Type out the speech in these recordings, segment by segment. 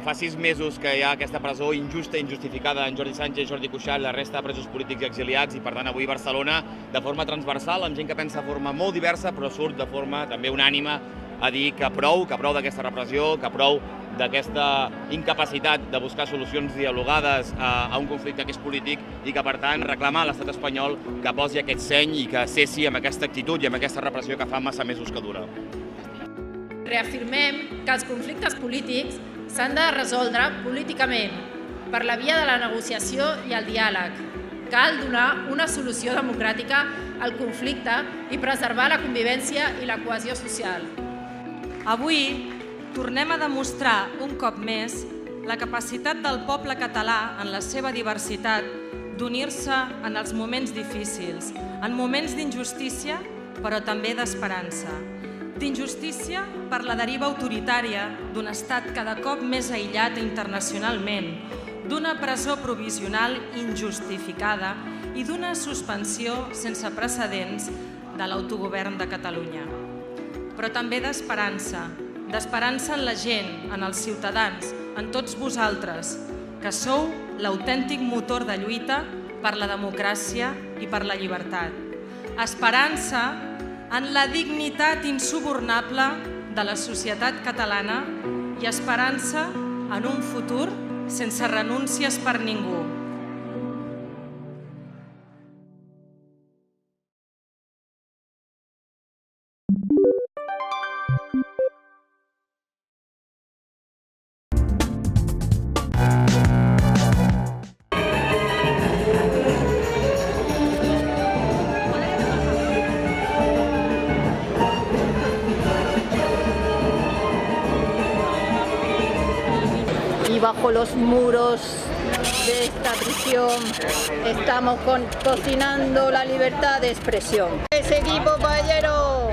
Fa 6 mesos que hi ha aquesta presó injusta i injustificada en Jordi Sánchez, Jordi Cuixart, la resta de presos polítics i exiliats, i per tant avui Barcelona, de forma transversal, amb gent que pensa de forma molt diversa, però surt de forma també unànime a dir que prou d'aquesta repressió, que prou d'aquesta incapacitat de buscar solucions dialogades a un conflicte que és polític i que, per tant, reclamar a l'estat espanyol que posi aquest seny i que cessi amb aquesta actitud i amb aquesta repressió que fa massa mesos que dura. Reafirmem que els conflictes polítics s'han de resoldre políticament per la via de la negociació i el diàleg. Cal donar una solució democràtica al conflicte i preservar la convivència i la cohesió social. Avui tornem a demostrar un cop més la capacitat del poble català en la seva diversitat d'unir-se en els moments difícils, en moments d'injustícia, però també d'esperança. D'injustícia per la deriva autoritària d'un estat cada cop més aïllat internacionalment, d'una presó provisional injustificada i d'una suspensió sense precedents de l'autogovern de Catalunya. Però també d'esperança en la gent, en els ciutadans, en tots vosaltres, que sou l'autèntic motor de lluita per la democràcia i per la llibertat. Esperança en la dignitat insubornable de la societat catalana i esperança en un futur sense renúncies per ningú. Y bajo los muros de esta prisión estamos cocinando la libertad de expresión. ¡Ese equipo, caballero!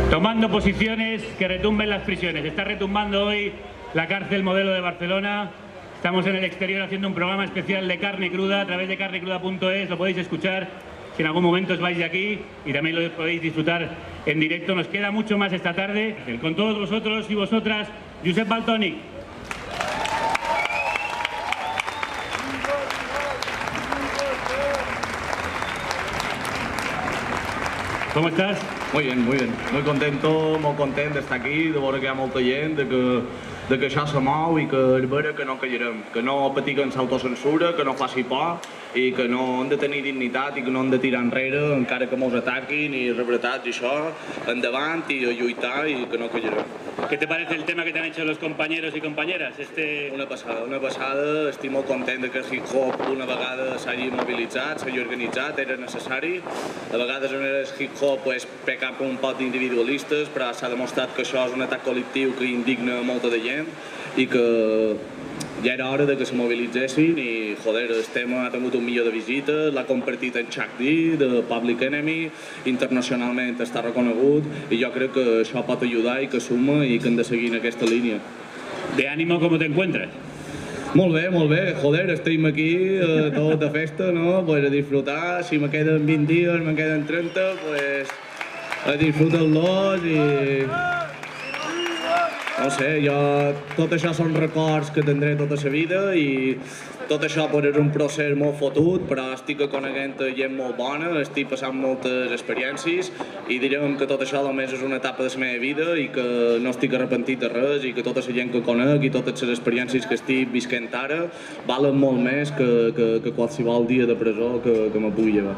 Tomando posiciones que retumben las prisiones. Está retumbando hoy la cárcel modelo de Barcelona. Estamos en el exterior haciendo un programa especial de carne cruda a través de carnecruda.es. Lo podéis escuchar si en algún momento os vais de aquí y también lo podéis disfrutar en directo. Nos queda mucho más esta tarde. Con todos vosotros y vosotras, Josep Valtònyc. ¿Cómo estás? Muy bien, muy bien. Muy contento, molt content d'estar aquí, de veure que hi ha molta gent, de que això se mou i que és vera que no callarem, que no patiguen l'autocensura, que no faci por i que no han de tenir dignitat i que no han de tirar enrere encara que mos ataquin i rebretats i això, endavant i a lluitar i que no callarem. ¿Qué te parece el tema que te han hecho los compañeros y compañeras? Una passada. Estic molt content que el hip-hop una vegada s'hagi mobilitzat, s'hagi organitzat, era necessari. A vegades en el hip-hop peca un pot d'individualistes, però s'ha demostrat que això és un atac col·lectiu que indigna molta de gent i que ja era hora que se mobilitzessin i, joder, el tema ha tingut 1 milió de visites, l'ha compartit en Chuck D, de Public Enemy, internacionalment està reconegut i jo crec que això pot ajudar i que suma i que hem de seguir en aquesta línia. ¿De ánimo cómo te encuentras? Molt bé, joder, estem aquí tot de festa, no? Pues a disfrutar, si me queden 20 dies, me queden 30, pues a disfrutar-los i... No sé, tot això són records que tindré tota la vida i tot això és un procés molt fotut, però estic coneguent gent molt bona, estic passant moltes experiències i direm que tot això només és una etapa de la meva vida i que no estic arrepentit de res i que tota la gent que conec i totes les experiències que estic visquent ara valen molt més que qualsevol dia de presó que me pugui llevar.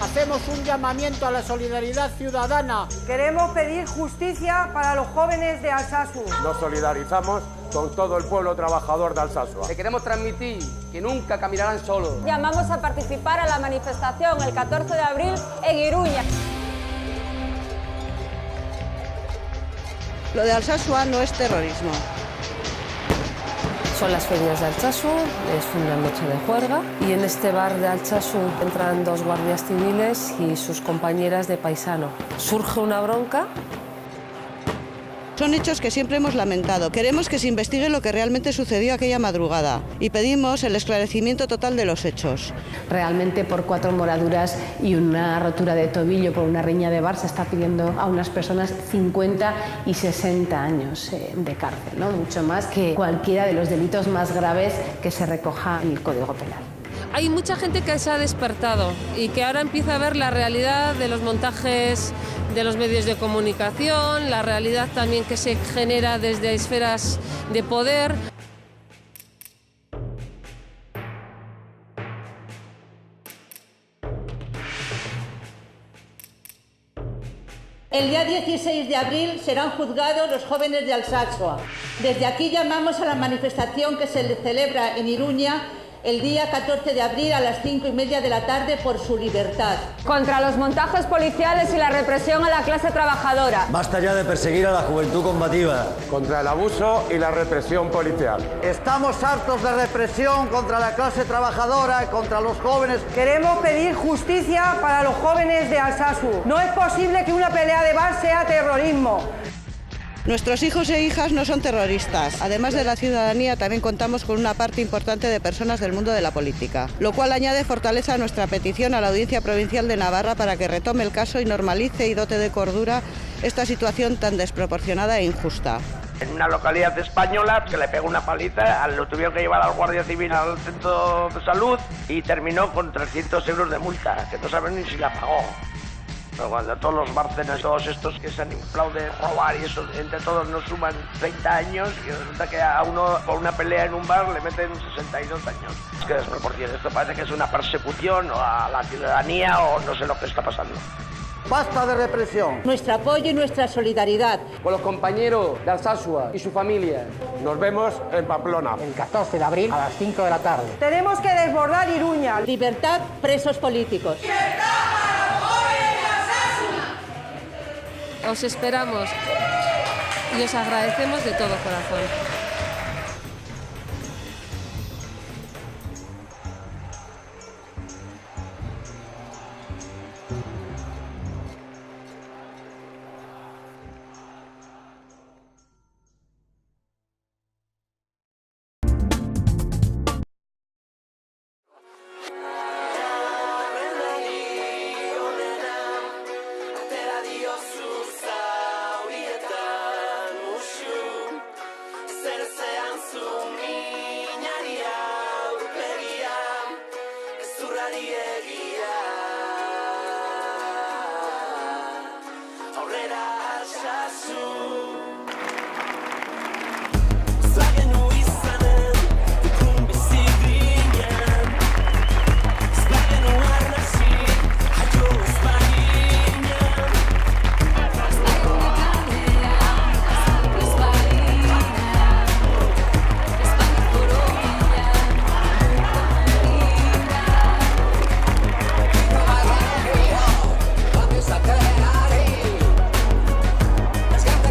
Hacemos un llamamiento a la solidaridad ciudadana. Queremos pedir justicia para los jóvenes de Alsasua. Nos solidarizamos con todo el pueblo trabajador de Alsasua. Le queremos transmitir que nunca caminarán solos. Llamamos a participar a la manifestación el 14 de abril en Iruña. Lo de Alsasua no es terrorismo. Son las ferias de Altsasu, es una noche de juerga y en este bar de Altsasu entran 2 guardias civiles y sus compañeras de paisano. Surge una bronca. Son hechos que siempre hemos lamentado. Queremos que se investigue lo que realmente sucedió aquella madrugada y pedimos el esclarecimiento total de los hechos. Realmente por 4 moraduras y una rotura de tobillo por una riña de bar se está pidiendo a unas personas 50 y 60 años de cárcel, ¿no? Mucho más que cualquiera de los delitos más graves que se recoja en el Código Penal. Hay mucha gente que se ha despertado y que ahora empieza a ver la realidad de los montajes de los medios de comunicación, la realidad también que se genera desde esferas de poder. El día 16 de abril serán juzgados los jóvenes de Alsasua. Desde aquí llamamos a la manifestación que se celebra en Iruña el día 14 de abril a las 5:30 de la tarde por su libertad. Contra los montajes policiales y la represión a la clase trabajadora. Basta ya de perseguir a la juventud combativa. Contra el abuso y la represión policial. Estamos hartos de represión contra la clase trabajadora y contra los jóvenes. Queremos pedir justicia para los jóvenes de Alsasua. No es posible que una pelea de bar sea terrorismo. Nuestros hijos e hijas no son terroristas. Además de la ciudadanía, también contamos con una parte importante de personas del mundo de la política, lo cual añade fortaleza a nuestra petición a la Audiencia Provincial de Navarra para que retome el caso y normalice y dote de cordura esta situación tan desproporcionada e injusta. En una localidad española que le pegó una paliza, lo tuvieron que llevar al Guardia Civil al centro de salud y terminó con 300 euros de multa, que no saben ni si la pagó. Pero cuando todos los Bárcenas, todos estos que se han inflado de robar y eso, entre todos nos suman 30 años y resulta que a uno por una pelea en un bar le meten 62 años. Es que desproporciona. Esto parece que es una persecución a la ciudadanía o no sé lo que está pasando. Basta de represión. Nuestro apoyo y nuestra solidaridad Con los compañeros de Alsasua y su familia. Nos vemos en Pamplona. El 14 de abril a las 5 de la tarde. tenemos que desbordar Iruña. Libertad, presos políticos. Os esperamos y os agradecemos de todo corazón.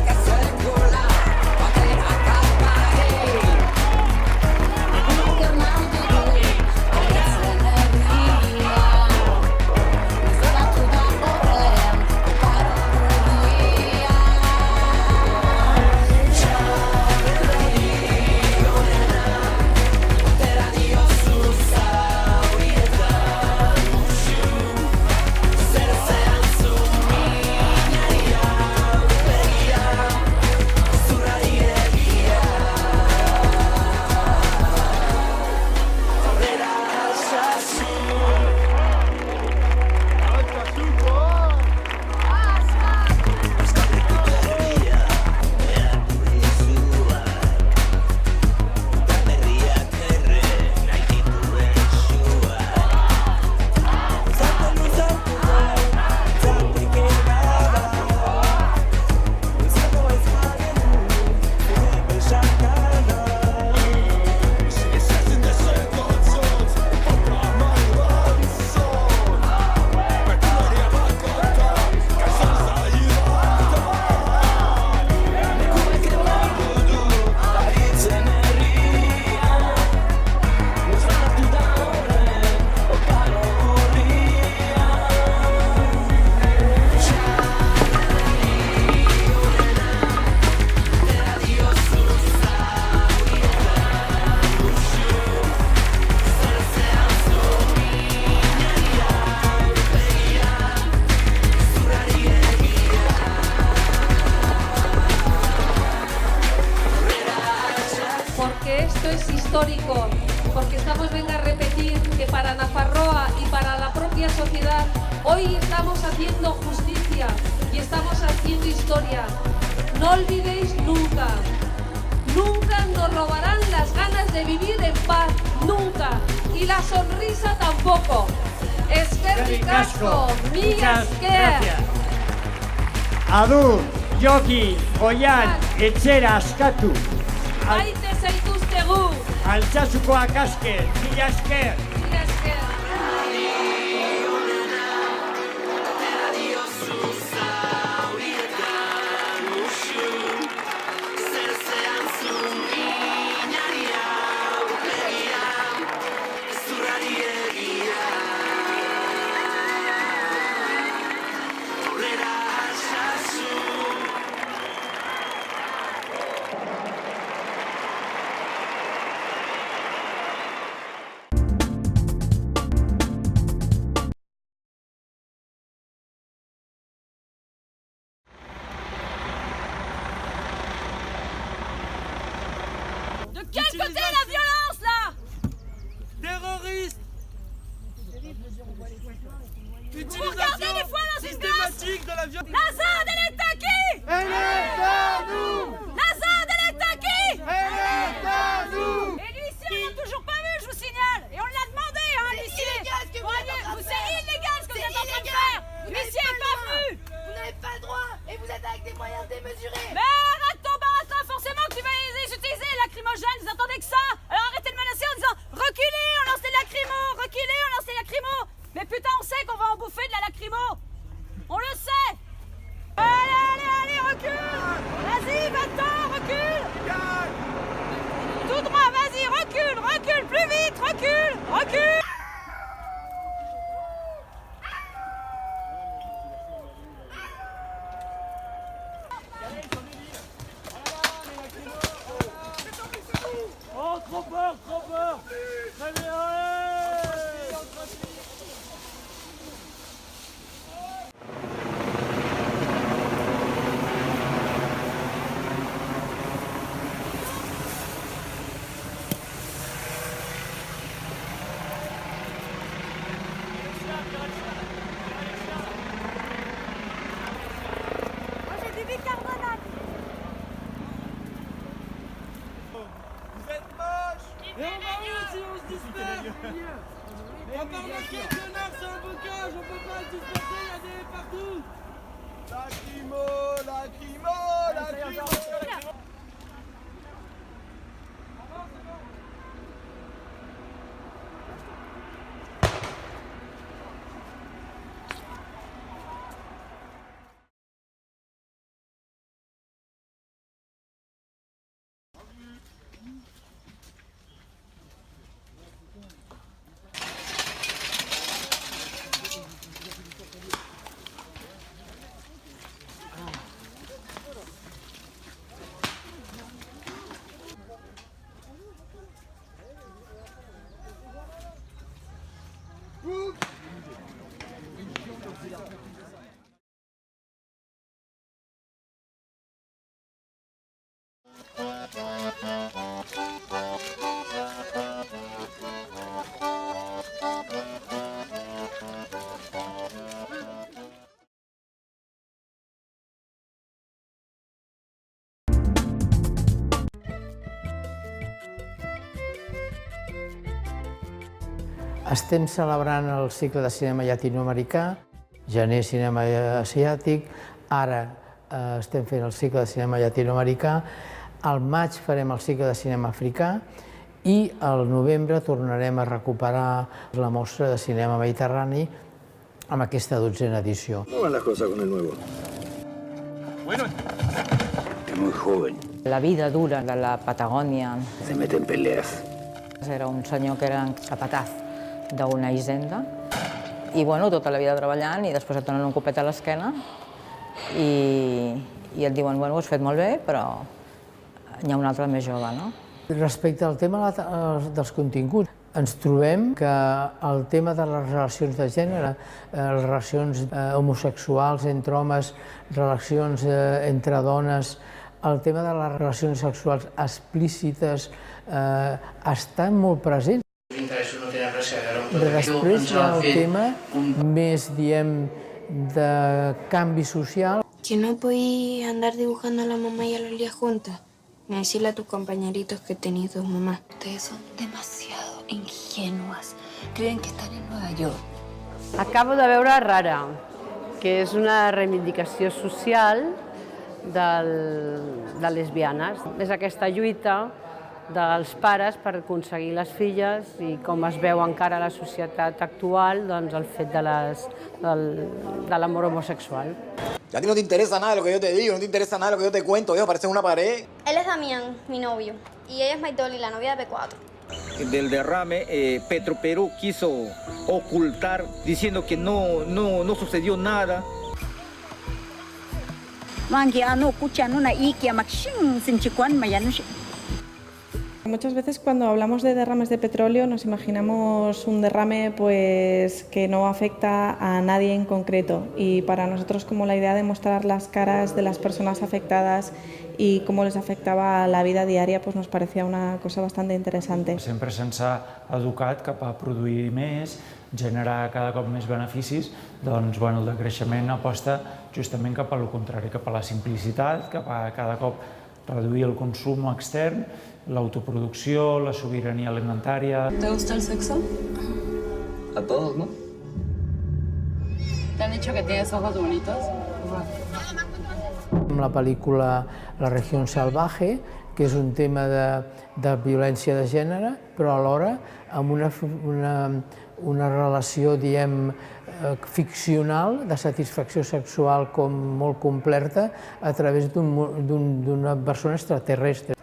Que sociedad, hoy estamos haciendo justicia y estamos haciendo historia. No olvidéis nunca, nunca nos robarán las ganas de vivir en paz, nunca, y la sonrisa tampoco. Eskerrik asko, mila esker. Adur, Joki, Oian, etxera askatu. Maite zaituztegu. Altsasukoak aske, mila esker. Mila esker. De quel côté la violence là? Terroristes. Vous regardez les fois dans une systématique de la violence. La ZAD elle est à qui? Elle est à nous. La ZAD elle est à qui? Elle est à nous. Et l'huissier on l'a toujours pas vu, je vous signale. Et on l'a demandé l'huissier. C'est illégal ce que vous êtes en train de faire. L'huissier est pas venu. Vous n'avez pas le droit et vous êtes avec des moyens démesurés. Mais arrête ton baratin, forcément que tu vas utiliser lacrymogène, vous attendez que ça. Alors arrêtez de menacer en disant reculez, on lance des lacrymos, reculez, on lance des lacrymos. Mais putain, on sait qu'on va en bouffer de la lacrymo. On le sait. Allez, recule. Vas-y, va-t'en, recule. Tout droit, vas-y, recule, plus vite, recule. Oh, trop peur. Très bien, Moi j'ai du bicarbonate. Vous êtes moches. Et on va où si on se disperse? À part le questionnaire, c'est un bocage, on peut pas se disperser, il y a des partout. Lacrymo. Estem celebrant el cicle de cinema llatinoamericà, gener cinema asiàtic, ara estem fent el cicle de cinema llatinoamericà, al maig farem el cicle de cinema africà i al novembre tornarem a recuperar la mostra de cinema mediterrani amb aquesta 12a edició. ¿Cómo van las cosas con el nuevo? Bueno. Es muy joven. La vida dura de la Patagònia. Se mete en peleas. Era un senyor que era capataz d'una hisenda i bueno, tota la vida treballant i després et donen un copet a l'esquena i et diuen, bueno, ho has fet molt bé, però n'hi ha un altre més jove, no? Respecte al tema dels continguts, ens trobem que el tema de les relacions de gènere, les relacions homosexuals entre homes, relacions entre dones, el tema de les relacions sexuals explícites estan molt presents. Els interessos no tenen res a veure amb Després hi ha el tema més, diem, de canvi social. Que no podí andar dibujando a la mamá y a Lolia juntas. Ni decirle a tus compañeritos que tenéis dos mamás. Ustedes son demasiado ingenuas. Creen que están en Nueva York. Acabo de veure Rara, que és una reivindicació social de lesbianes. És aquesta lluita dels pares per aconseguir les filles i com es veu encara a la societat actual doncs, el fet de l'amor homosexual. Ya a ti no te interesa nada de lo que yo te digo, no te interesa nada de lo que yo te cuento, viejo, pareces una pared. Él es Damián, mi novio, y ella es Maidoli, la novia de P4. Del derrame, Petroperú quiso ocultar diciendo que no sucedió nada. Muchas veces cuando hablamos de derrames de petróleo nos imaginamos un derrame pues, que no afecta a nadie en concreto y para nosotros como la idea de mostrar las caras de las personas afectadas y cómo les afectava la vida diària pues, nos parecía una cosa bastante interesante. Sempre se'ns ha educat cap a produir més, generar cada cop més beneficis, doncs bueno, el decreixement aposta justament cap a lo contrari, cap a la simplicitat, cap a cada cop reduir el consum extern, l'autoproducció, la sobirania alimentària. ¿Te gusta el sexo? A todos, ¿no? ¿Te han dicho que tienes ojos bonitos? La pel·lícula La regió salvaje, que és un tema de violència de gènere, però alhora amb una relació, diem, ficcional, de satisfacció sexual com molt completa a través d'una persona extraterrestre.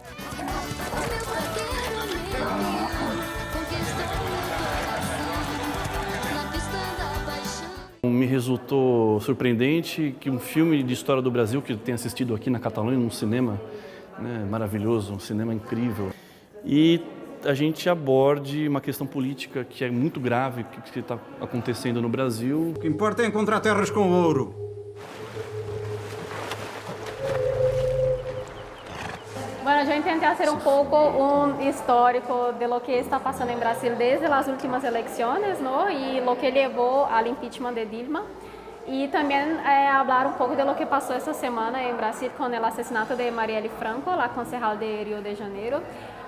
Me resultou surpreendente que filme de história do Brasil, que eu tenho assistido aqui na Catalunha, num cinema maravilhoso, cinema incrível, e a gente aborde uma questão política que é muito grave, que está acontecendo no Brasil. O que importa é encontrar terras com ouro. Bueno, yo intenté hacer un poco un histórico de lo que está pasando en Brasil desde las últimas elecciones, ¿no? Y lo que llevó al impeachment de Dilma. Y también hablar un poco de lo que pasó esta semana en Brasil con el asesinato de Marielle Franco, la concejal de Río de Janeiro.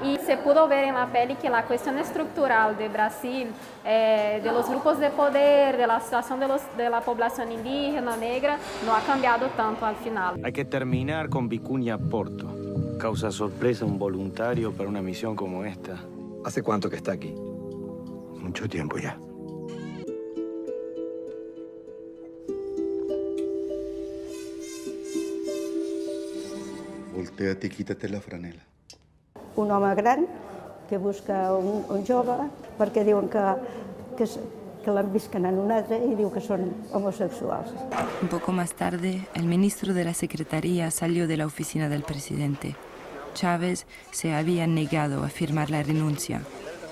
Y se pudo ver en la peli que la cuestión estructural de Brasil, de los grupos de poder, de la situación de la población indígena, negra, no ha cambiado tanto al final. Hay que terminar con Vicuña Porto. Causa sorpresa un voluntario para una misión como esta. ¿Hace cuánto que está aquí? Mucho tiempo ya. Voltea't i quítate la franela. Un home gran que busca un jove perquè diuen que l'han vist canant un altre y diu que son homosexuales. Un poco más tarde, el ministro de la Secretaría salió de la oficina del presidente. Chávez se había negado a firmar la renuncia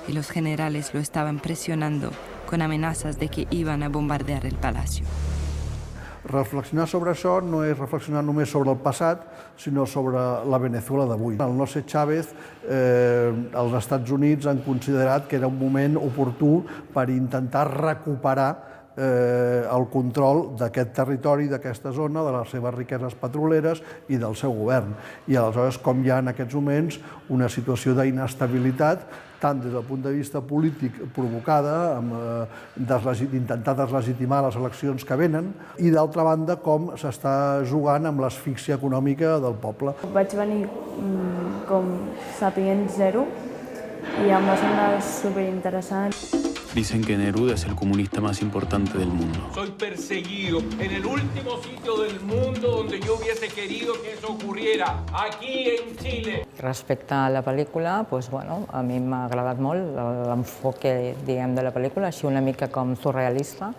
y los generales lo estaban presionando con amenazas de que iban a bombardear el palacio. Reflexionar sobre això no és reflexionar només sobre el passat, sinó sobre la Venezuela d'avui. El no ser Chávez, els Estats Units han considerat que era un moment oportú per intentar recuperar el control d'aquest territori, d'aquesta zona, de les seves riqueses petroleres i del seu govern. I aleshores, com hi ha en aquests moments una situació d'inestabilitat, tant des del punt de vista polític provocada, d'intentar deslegitimar les eleccions que venen, i d'altra banda, com s'està jugant amb l'asfíxia econòmica del poble. Vaig venir com sapient zero i em va semblar superinteressant. Dicen que Neruda es el comunista más importante del mundo. Soy perseguido en el último sitio del mundo donde yo hubiese querido que eso ocurriera, aquí en Chile. Respecte a la pel·lícula, pues, bueno, a mi m'ha agradat molt l'enfoque, diguem, de la pel·lícula, així una mica com surrealista.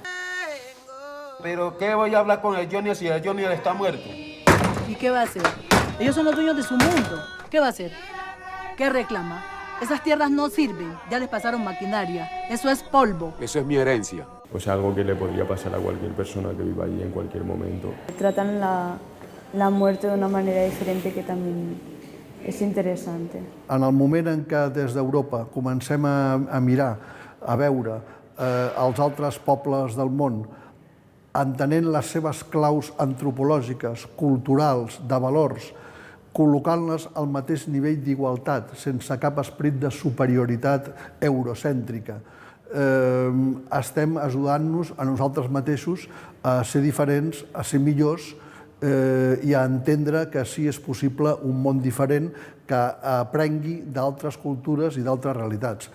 Pero ¿qué voy a hablar con el Johnny si el Johnny está muerto? ¿Y qué va a hacer? Ellos son los dueños de su mundo. ¿Qué va a hacer? ¿Qué reclama? Esas tierras no sirven, ya les pasaron maquinaria. Eso es polvo. Eso es mi herencia. Pues algo que le podría pasar a cualquier persona que viva allí en cualquier momento. Tratan la muerte de una manera diferente que también és interessant. En el moment en què des d'Europa comencem a mirar, a veure als altres pobles del món, entenent les seves claus antropològiques, culturals, de valors, col·locant-les al mateix nivell d'igualtat, sense cap esperit de superioritat eurocèntrica. Estem ajudant-nos a nosaltres mateixos a ser diferents, a ser millors i a entendre que sí és possible un món diferent que aprengui d'altres cultures i d'altres realitats.